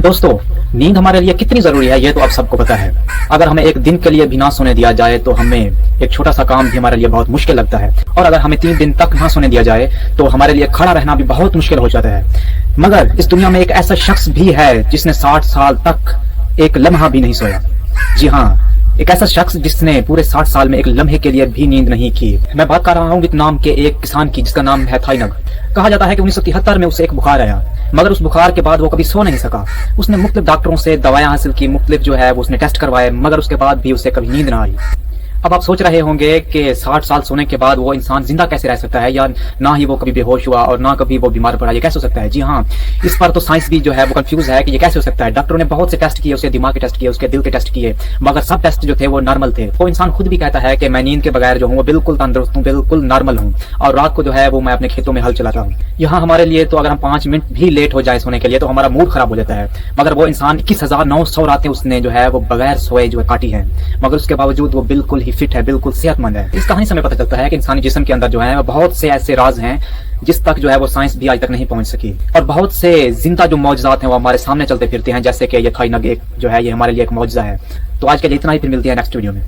दोस्तों, नींद हमारे लिए कितनी जरूरी है ये तो आप सबको पता है। अगर हमें एक दिन के लिए भी ना सोने दिया जाए तो हमें एक छोटा सा काम भी हमारे लिए बहुत मुश्किल लगता है, और अगर हमें 3 दिन तक ना सोने दिया जाए तो हमारे लिए खड़ा रहना भी बहुत मुश्किल हो जाता है। मगर इस दुनिया में एक ऐसा शख्स भी है जिसने 60 साल तक एक लम्हा भी नहीं सोया। जी हाँ, एक ऐसा शख्स जिसने पूरे 60 साल में एक लम्हे के लिए भी नींद नहीं की। मैं बात कर रहा हूँ वियतनाम के एक किसान की जिसका नाम है थाई नग। कहा जाता है कि 1973 में उसे एक बुखार आया, मगर उस बुखार के बाद वो कभी सो नहीं सका। उसने मुख्तलिफ डॉक्टरों से दवाएं हासिल की, मुख्तलिफ जो है वो उसने टेस्ट करवाए, मगर उसके बाद भी उसे कभी नींद ना आई। अब आप सोच रहे होंगे कि 60 साल सोने के बाद वो इंसान जिंदा कैसे रह सकता है, या ना ही वो कभी बेहोश हुआ और ना कभी वो बीमार पड़ा, ये कैसे हो सकता है। जी हाँ, इस पर तो साइंस भी जो है वो कंफ्यूज है कि ये कैसे हो सकता है। डॉक्टरों ने बहुत से टेस्ट किए, उसके दिमाग के टेस्ट किए, उसके दिल के टेस्ट किए, मगर सब टेस्ट जो थे वो नॉर्मल थे। वो इंसान खुद भी कहता है कि मैं नींद के बगैर जो हूँ वो बिल्कुल तंदुरुस्त हूँ, बिल्कुल नॉर्मल हूँ, और रात को जो है वो मैं अपने खेतों में हल चलाता हूँ। यहाँ हमारे लिए तो अगर हम 5 मिनट भी लेट हो जाए सोने के लिए तो हमारा मूड खराब हो जाता है, मगर वो इंसान 21,900 रातें उसने जो है वो बगैर सोए जो है काटी है, मगर उसके बावजूद वो बिल्कुल ही फिट है, बिल्कुल सेहतमंद है। इस कहानी से हमें पता चलता है कि इंसानी जिस्म के अंदर जो है बहुत से ऐसे राज हैं जिस तक जो है वो साइंस भी आज तक नहीं पहुंच सकी, और बहुत से जिंदा जो मौजूदात हैं वो हमारे सामने चलते फिरते हैं, जैसे कि ये थाई नग एक जो है ये हमारे लिए एक मौजूदा है। तो आज के लिए इतना ही, फिर मिलते हैं नेक्स्ट वीडियो में।